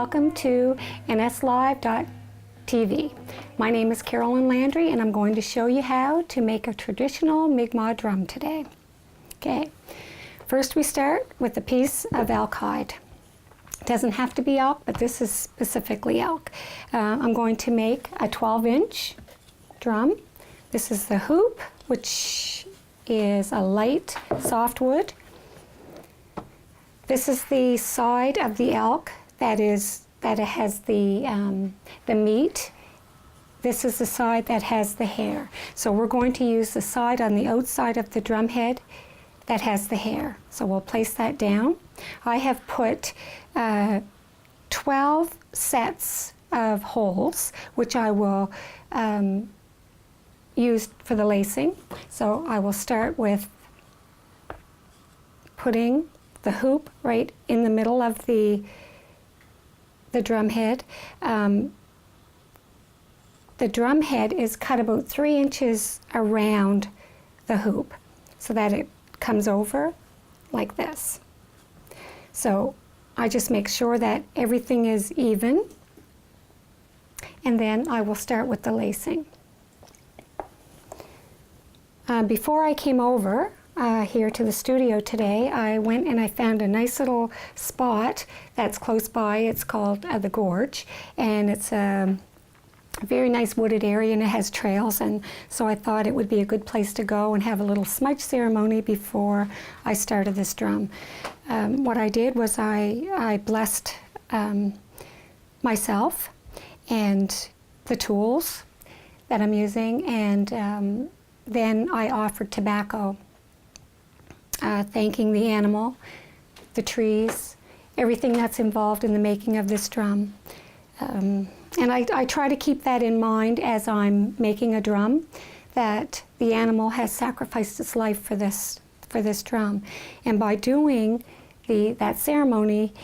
welcome to nslive.tv. My name is Carolyn Landry and I'm going to show you how to make a traditional Mi'kmaq drum today. Okay, first we start with a piece of elk hide. It doesn't have to be elk, but this is specifically elk. I'm going to make a 12-inch drum. This is the hoop, which is a light softwood. This is the side of the elk that has the meat. This is the side that has the hair. So we're going to use the side on the outside of the drum head that has the hair. So we'll place that down. I have put 12 sets of holes, which I will use for the lacing. So I will start with putting the hoop right in the middle of the drum head. The drum head is cut about 3 inches around the hoop so that it comes over like this. So I just make sure that everything is even, and then I will start with the lacing. Before I came over here to the studio today, I went and I found a nice little spot that's close by. It's called the Gorge, and it's a very nice wooded area, and it has trails, and so I thought it would be a good place to go and have a little smudge ceremony before I started this drum. What I did was I blessed myself and the tools that I'm using, and then I offered tobacco, thanking the animal, the trees, everything that's involved in the making of this drum. And I try to keep that in mind as I'm making a drum, that the animal has sacrificed its life for this drum. And by doing that ceremony,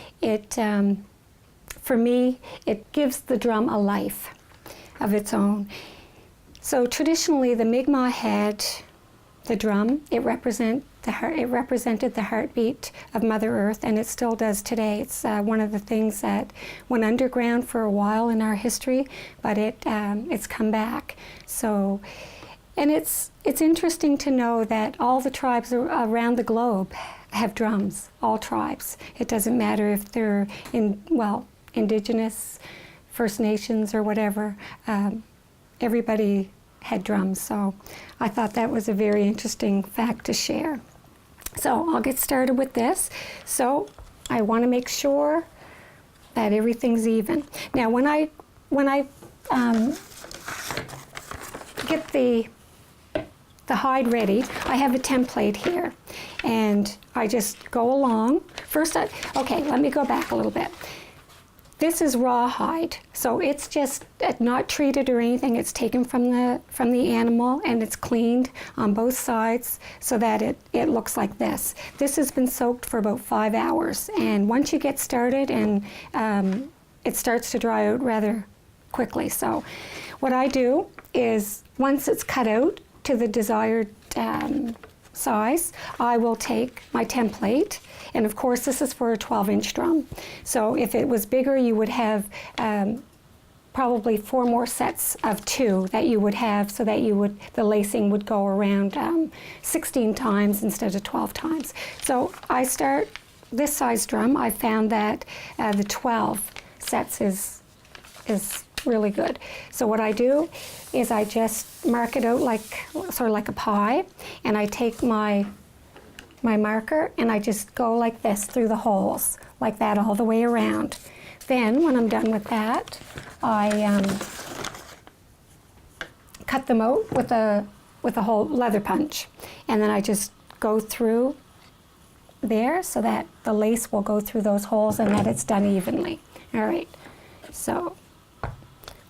for me, it gives the drum a life of its own. So traditionally, the Mi'kmaq had the drum. It represented the heartbeat of Mother Earth, and it still does today. It's one of the things that went underground for a while in our history, but it's come back. So, and it's interesting to know that all the tribes around the globe have drums. All tribes. It doesn't matter if they're indigenous, First Nations, or whatever. Everybody had drums, so I thought that was a very interesting fact to share. So I'll get started with this. So I want to make sure that everything's even. Now when I get the hide ready, I have a template here, and I just go along. First, okay, let me go back a little bit. This is raw hide, so it's just not treated or anything. It's taken from the animal, and it's cleaned on both sides so that it looks like this. This has been soaked for about 5 hours, and once you get started, and it starts to dry out rather quickly. So what I do is, once it's cut out to the desired size, I will take my template, and of course this is for a 12-inch drum. So if it was bigger, you would have probably 4 more sets of 2 that you would have, so that the lacing would go around 16 times instead of 12 times. So I start this size drum. I found that the 12 sets is really good. So what I do is I just mark it out sort of like a pie, and I take my marker and I just go like this through the holes, like that, all the way around. Then when I'm done with that, I cut them out with a whole leather punch, and then I just go through there so that the lace will go through those holes and that it's done evenly. All right, so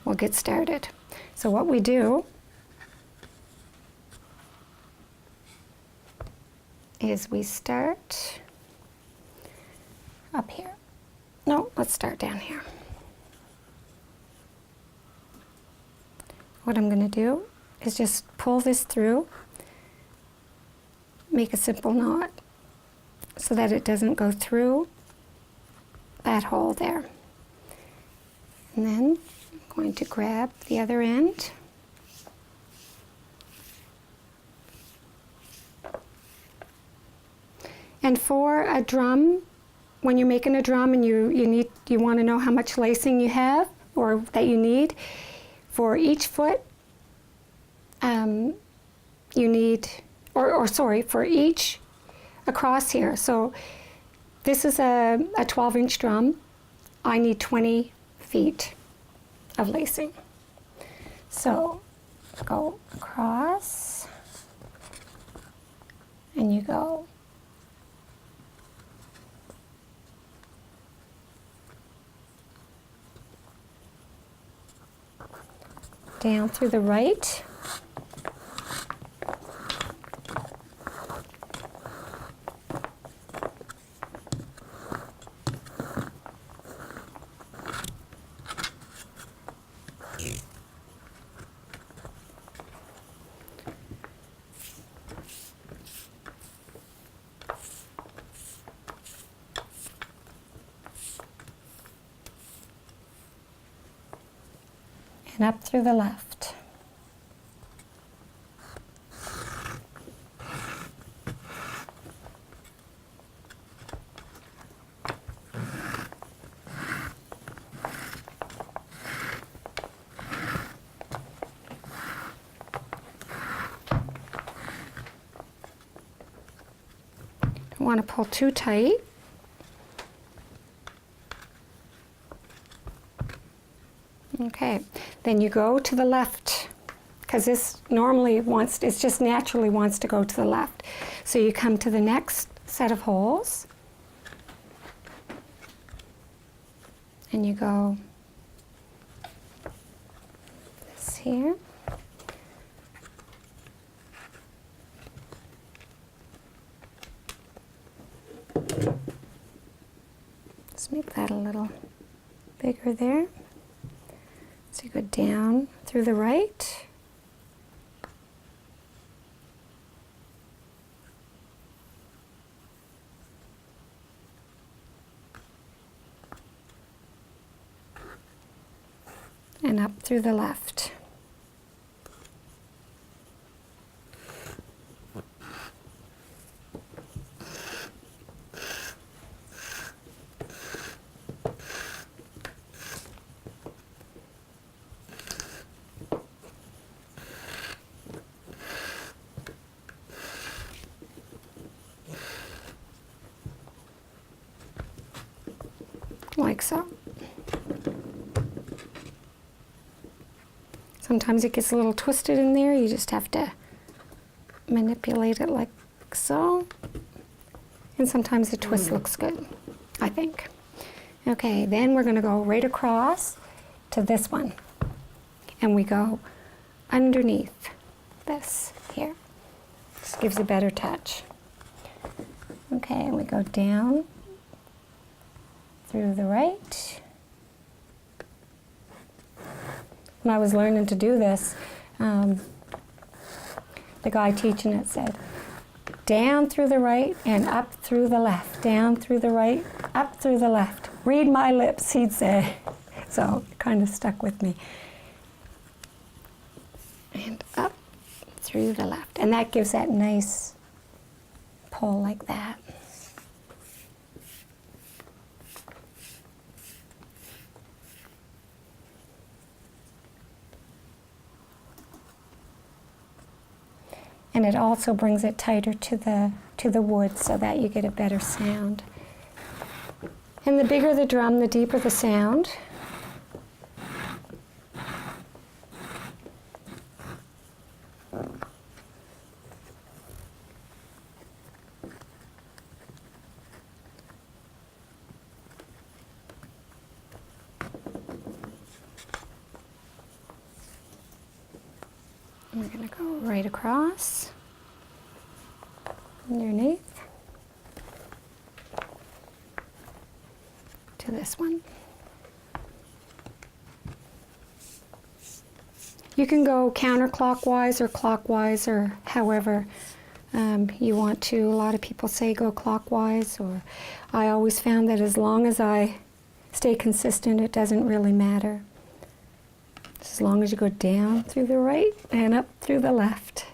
we'll get started. So what we do is we start up here. No, let's start down here. What I'm going to do is just pull this through, make a simple knot so that it doesn't go through that hole there. And then I'm going to grab the other end. And for a drum, when you're making a drum and you want to know how much lacing you have or that you need, for each foot you need, for each across here. So this is a 12-inch drum. I need 20 feet of lacing. So go across and you go down through the right. And up through the left. Don't want to pull too tight. Okay, then you go to the left, because this normally it just naturally wants to go to the left. So you come to the next set of holes, and you go this here. Let's make that a little bigger there. So you go down through the right. And up through the left. Like so. Sometimes it gets a little twisted in there. You just have to manipulate it like so. And sometimes the twist looks good, I think. Okay, then we're going to go right across to this one. And we go underneath this here. Just gives a better touch. Okay, and we go down through the right. When I was learning to do this, the guy teaching it said, down through the right and up through the left. Down through the right, up through the left. Read my lips, he'd say. So it kind of stuck with me. And up through the left. And that gives that nice pull like that. And it also brings it tighter to the wood so that you get a better sound. And the bigger the drum, the deeper the sound. We're going to go right across, underneath, to this one. You can go counterclockwise or clockwise or however you want to. A lot of people say go clockwise, or I always found that as long as I stay consistent, it doesn't really matter. As long as you go down through the right and up through the left.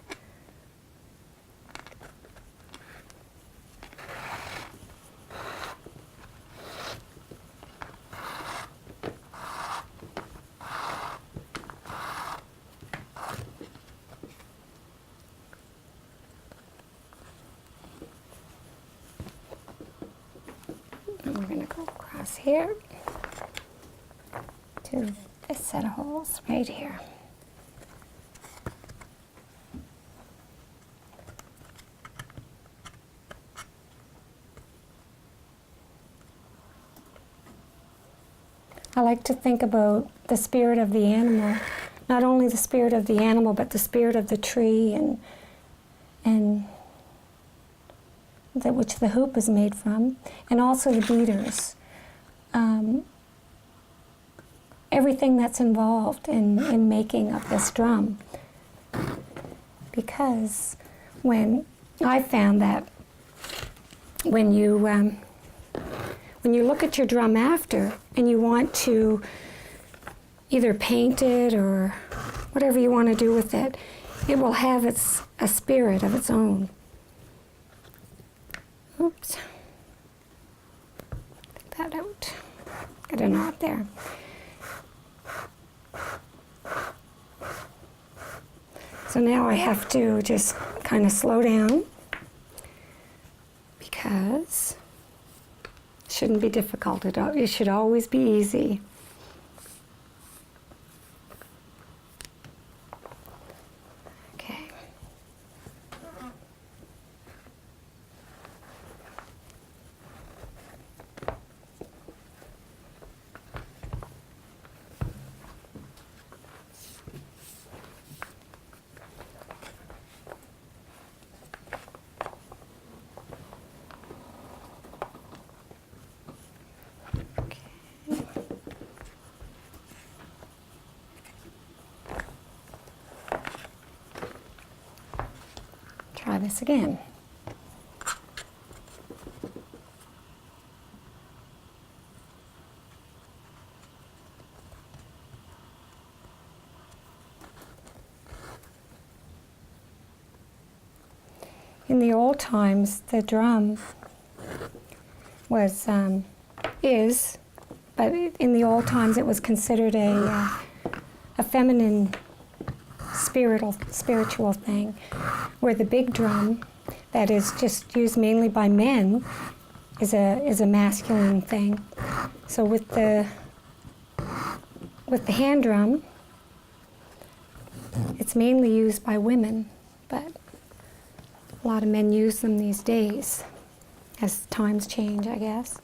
And we're going to go across here to this set of holes right here. I like to think about the spirit of the animal, not only the spirit of the animal, but the spirit of the tree and that which the hoop is made from, and also the beaters. Everything that's involved in making up this drum. Because when I found that when you look at your drum after and you want to either paint it or whatever you want to do with it, it will have a spirit of its own. Oops. Take that out. Got a knot there. So now I have to just kind of slow down because it shouldn't be difficult. It should always be easy. Okay. Try this again. In the old times, the drum was, but in the old times it was considered a feminine spiritual thing, where the big drum, that is just used mainly by men, is a masculine thing. So with the hand drum, it's mainly used by women, but a lot of men use them these days as times change, I guess.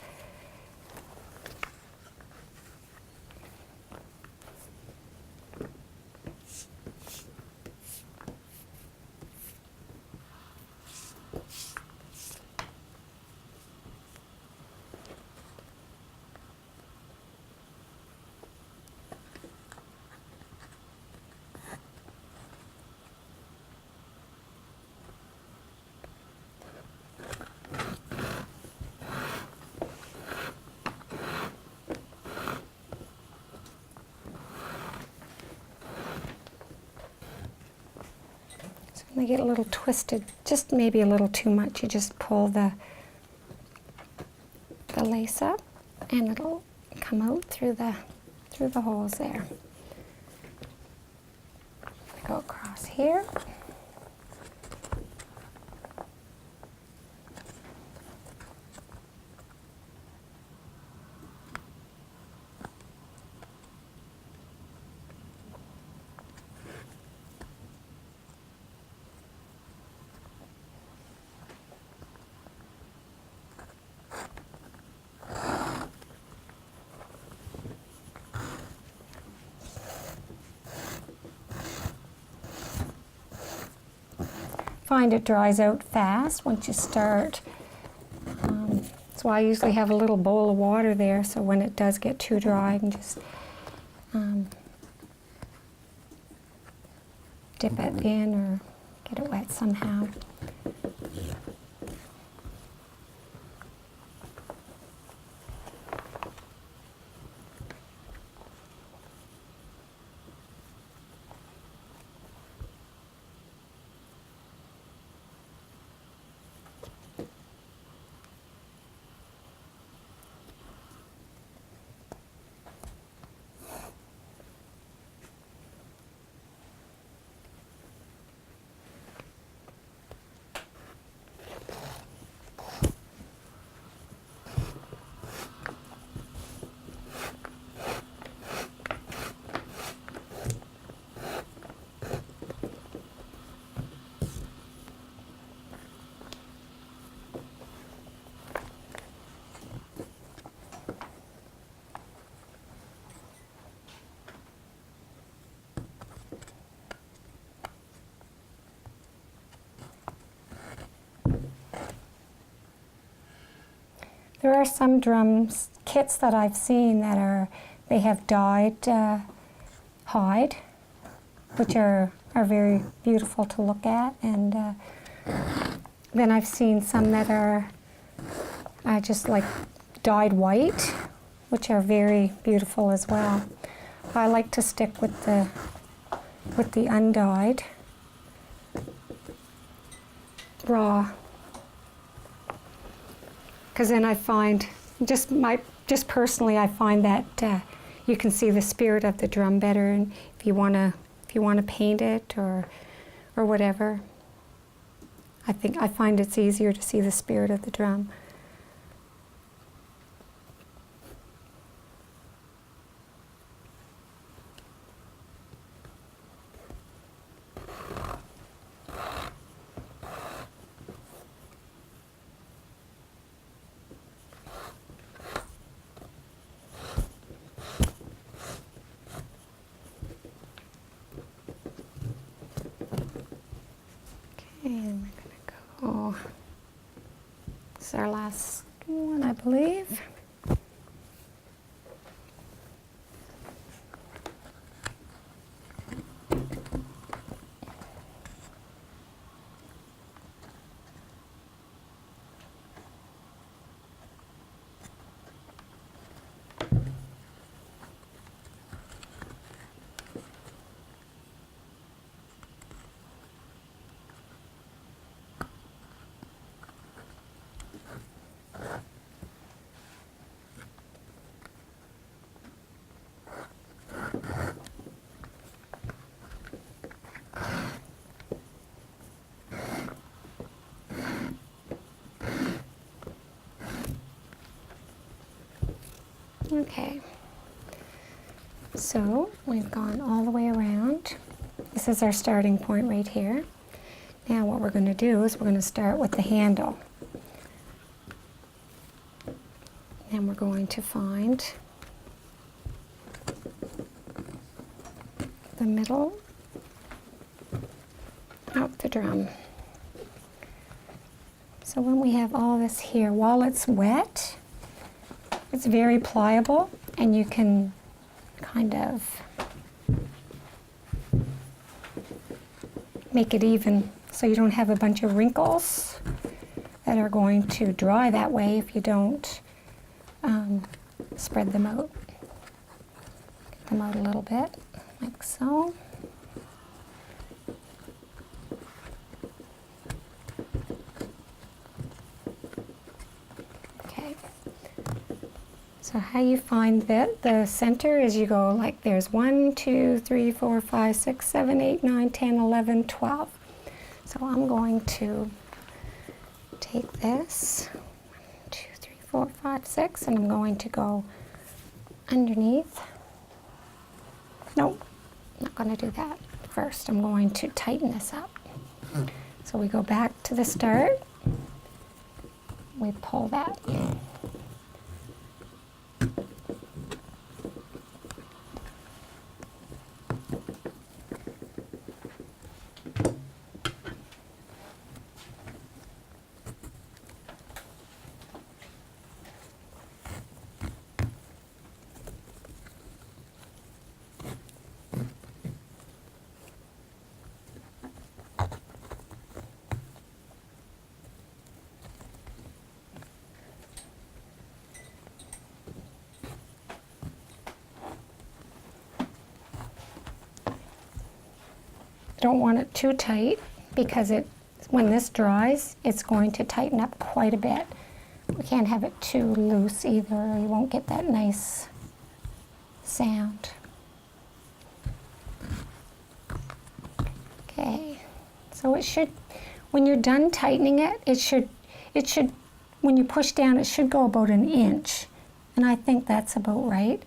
They get a little twisted, just maybe a little too much. You just pull the lace up, and it'll come out through the holes there. Go across here. Find it dries out fast once you start. That's why I usually have a little bowl of water there, so when it does get too dry, I can just dip it in or get it wet somehow. There are some drums kits that I've seen that they have dyed hide, which are very beautiful to look at, and then I've seen some that are just like dyed white, which are very beautiful as well. I like to stick with the undyed raw, because then I find just personally I find that you can see the spirit of the drum better, and if you want to paint it or whatever, I find it's easier to see the spirit of the drum. And we're going to go, this is our last one, I believe. Okay, so we've gone all the way around. This is our starting point right here. Now what we're going to do is we're going to start with the handle. And we're going to find the middle of the drum. So when we have all this here, while it's wet, it's very pliable, and you can kind of make it even so you don't have a bunch of wrinkles that are going to dry that way if you don't spread them out. Get them out a little bit, like so. So how you find that the center is you go like there's 1, 2, 3, 4, 5, 6, 7, 8, 9, 10, 11, 12. So I'm going to take this 1, 2, 3, 4, 5, 6, and I'm going to go underneath. Nope, I'm not going to do that. First, I'm going to tighten this up. So we go back to the start. We pull that. Don't want it too tight because when this dries, it's going to tighten up quite a bit. We can't have it too loose either, or you won't get that nice sound. Okay, so it should, when you're done tightening it, it should, when you push down, it should go about 1 inch. And I think that's about right.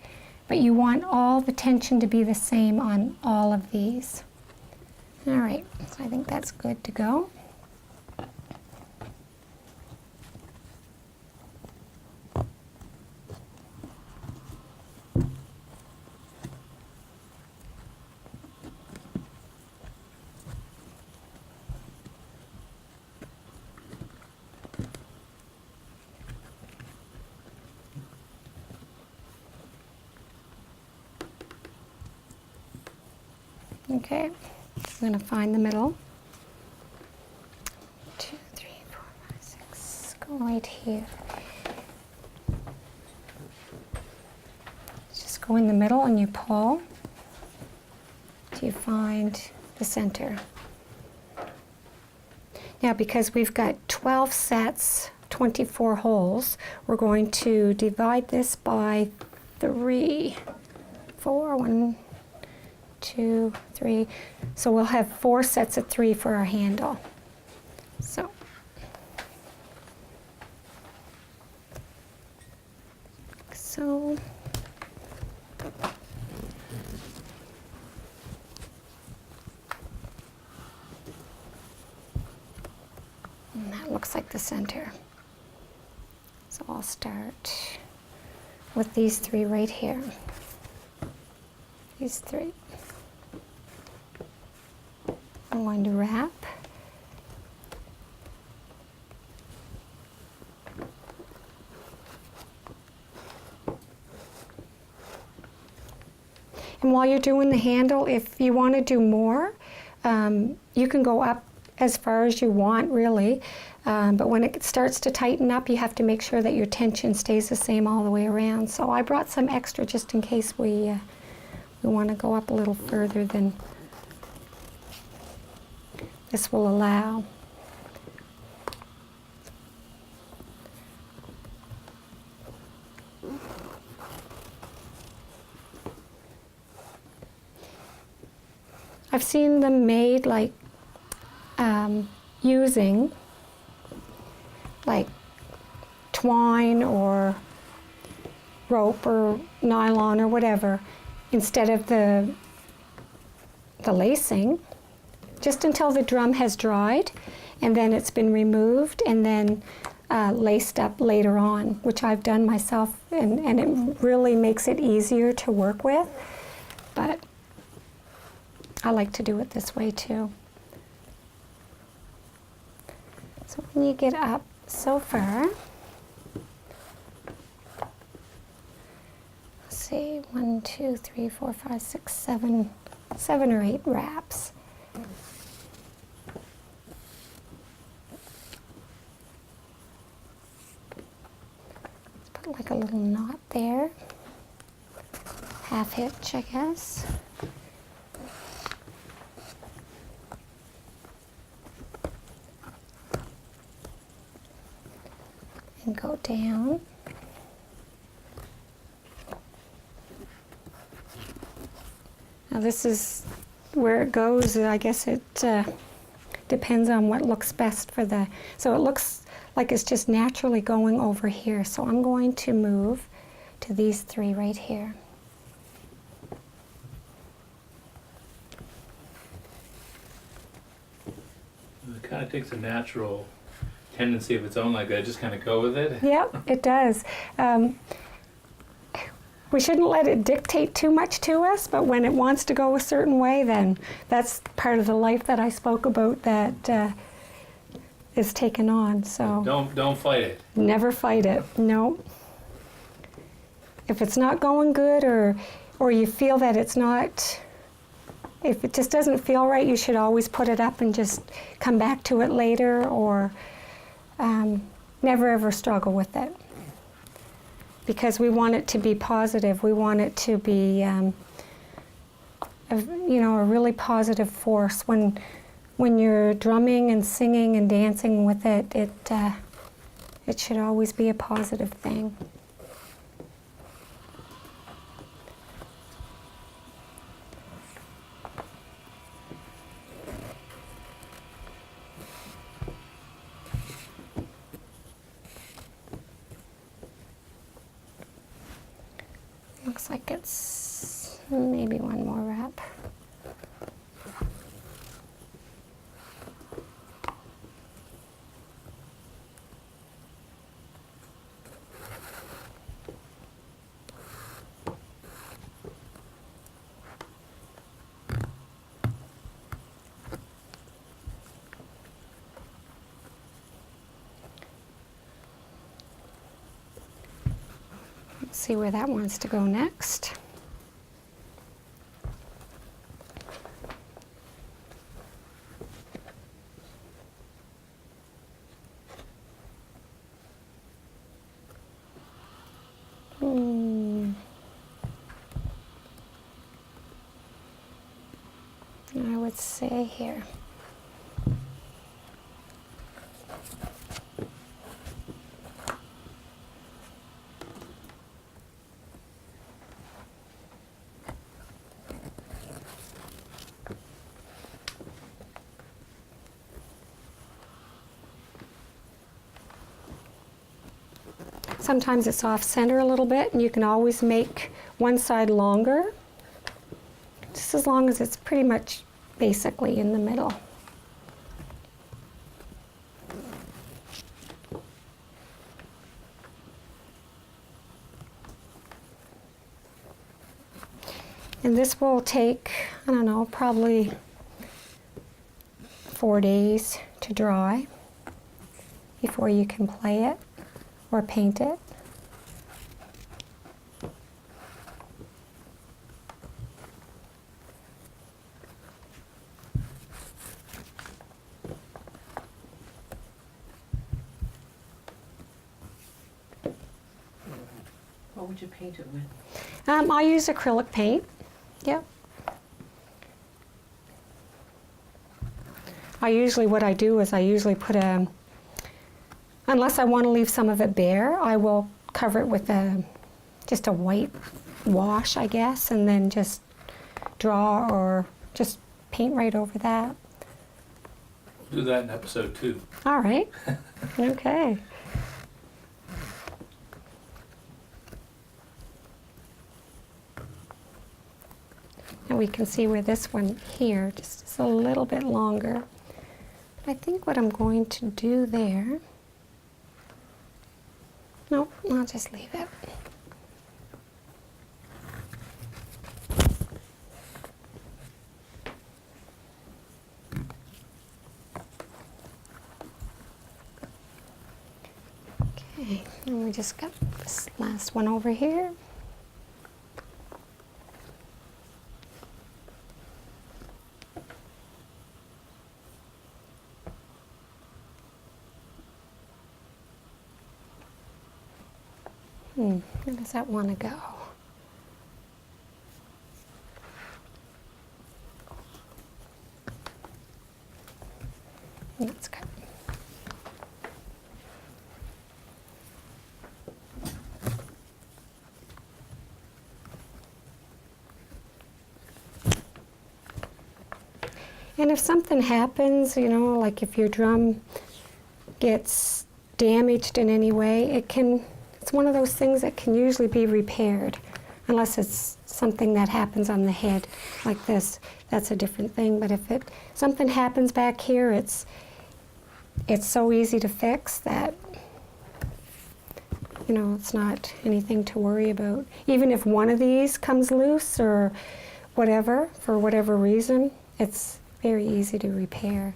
But you want all the tension to be the same on all of these. All right, so I think that's good to go. Okay, I'm going to find the middle. 2, 3, 4, 5, 6. Go right here. Just go in the middle and you pull till you find the center. Now, because we've got 12 sets, 24 holes, we're going to divide this by 3, 4, 1, 2, 3. So we'll have 4 sets of 3 for our handle. So and that looks like the center. So I'll start with these 3 right here. These 3. I'm going to wrap. And while you're doing the handle, if you want to do more, you can go up as far as you want, really. But when it starts to tighten up, you have to make sure that your tension stays the same all the way around. So I brought some extra just in case we want to go up a little further than this will allow. I've seen them made like using like twine or rope or nylon or whatever instead of the lacing, just until the drum has dried, and then it's been removed and then laced up later on, which I've done myself, and it really makes it easier to work with. But I like to do it this way too. So when you get up so far, let's see, 1, 2, 3, 4, 5, 6, 7 or 8 wraps. Let's put like a little knot there, half hitch, I guess. And go down. Now this is where it goes. I guess it depends on what looks best for the, so it looks like it's just naturally going over here. So I'm going to move to these 3 right here. It kind of takes a natural tendency of its own like that, just kind of go with it. Yep, it does. We shouldn't let it dictate too much to us, but when it wants to go a certain way, then that's part of the life that I spoke about that is taken on. So don't fight it. Never fight it. No. If it's not going good, or you feel that it's not, if it just doesn't feel right, you should always put it up and just come back to it later, or never ever struggle with it, because we want it to be positive. We want it to be, a really positive force. When you're drumming and singing and dancing with it, it should always be a positive thing. Looks like it's maybe one more wrap. See where that wants to go next. I would say here. Sometimes it's off center a little bit, and you can always make one side longer, just as long as it's pretty much basically in the middle. And this will take, I don't know, probably 4 days to dry before you can play it or paint it. What would you paint it with? I use acrylic paint. Yep. What I do is I usually put unless I want to leave some of it bare, I will cover it with just a white wash, I guess, and then just draw or just paint right over that. We'll do that in episode 2. All right. Okay. And we can see where this one here just is a little bit longer. I think what I'm going to do there, nope, I'll just leave it. Okay, and we just got this last one over here. Where does that want to go? That's good. And if something happens, you know, like if your drum gets damaged in any way, it's one of those things that can usually be repaired, unless it's something that happens on the head like this. That's a different thing. But if something happens back here, it's so easy to fix that, you know, it's not anything to worry about. Even if one of these comes loose or whatever, for whatever reason, it's very easy to repair.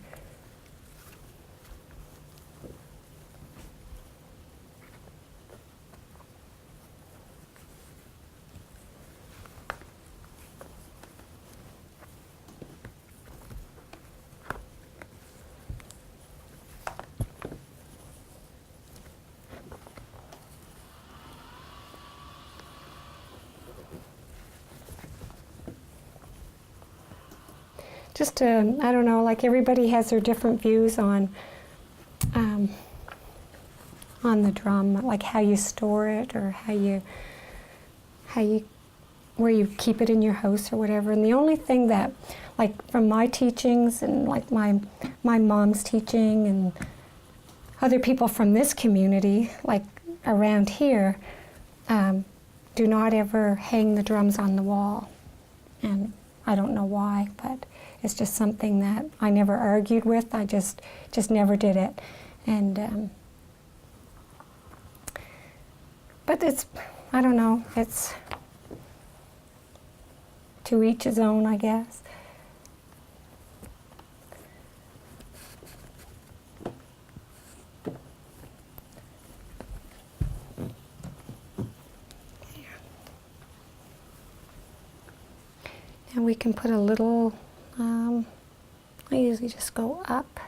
Just to, I don't know, like everybody has their different views on the drum, like how you store it or where you keep it in your house or whatever. And the only thing that, like from my teachings and like my mom's teaching and other people from this community, like around here, do not ever hang the drums on the wall. And I don't know why, but it's just something that I never argued with. I just never did it. And but it's, I don't know, it's to each his own, I guess. And we can put a little, I usually just go up.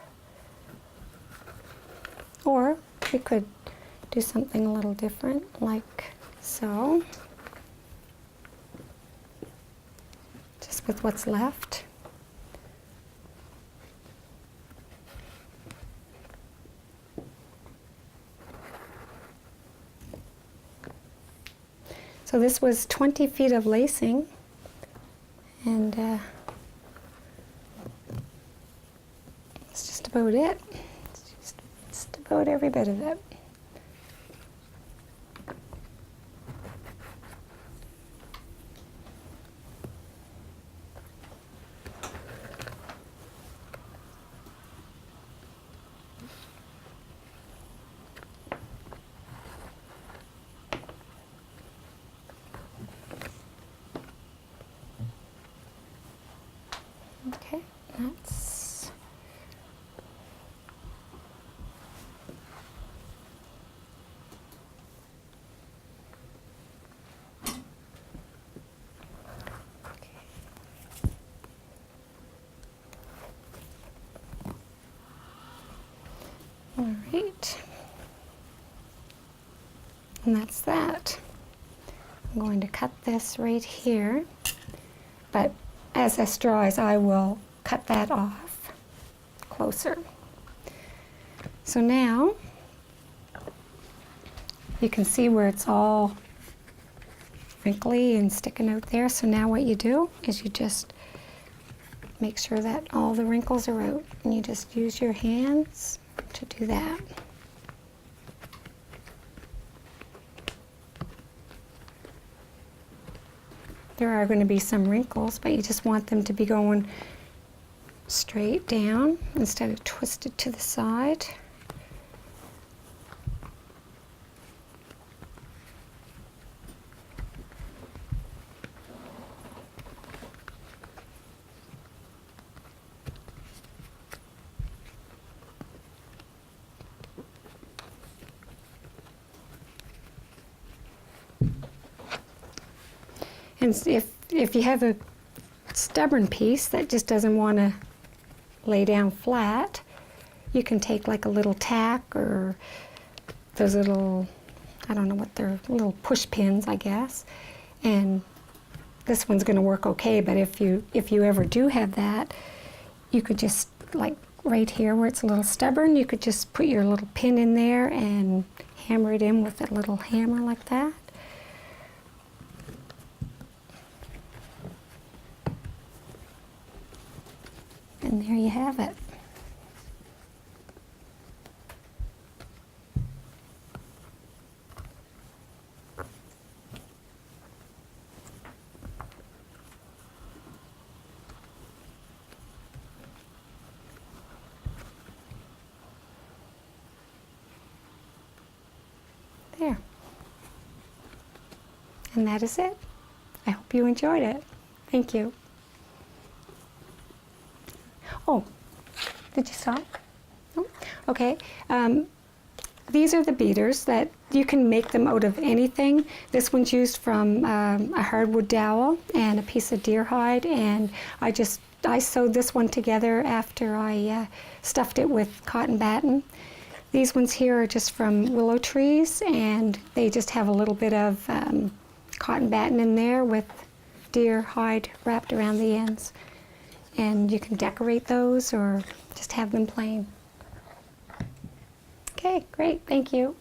Or we could do something a little different, like So, just with what's left. So this was 20 feet of lacing, and that's just about it. It's just about every bit of it. Okay, that's all right. And that's that. I'm going to cut this right here, but as this dries, I will cut that off closer. So now you can see where it's all wrinkly and sticking out there. So now what you do is you just make sure that all the wrinkles are out, and you just use your hands to do that. There are going to be some wrinkles, but you just want them to be going straight down instead of twisted to the side. And if you have a stubborn piece that just doesn't want to lay down flat, you can take like a little tack or those little, I don't know what they're, little push pins, I guess. And this one's going to work okay, but if you ever do have that, you could just, like right here where it's a little stubborn, you could just put your little pin in there and hammer it in with a little hammer like that. And there you have it. There. And that is it. I hope you enjoyed it. Thank you. Oh, did you stop? No? Okay. These are the beaters that you can make them out of anything. This one's used from a hardwood dowel and a piece of deer hide, and I sewed this one together after I stuffed it with cotton batting. These ones here are just from willow trees, and they just have a little bit of cotton batting in there with deer hide wrapped around the ends. And you can decorate those or just have them plain. Okay, great, thank you.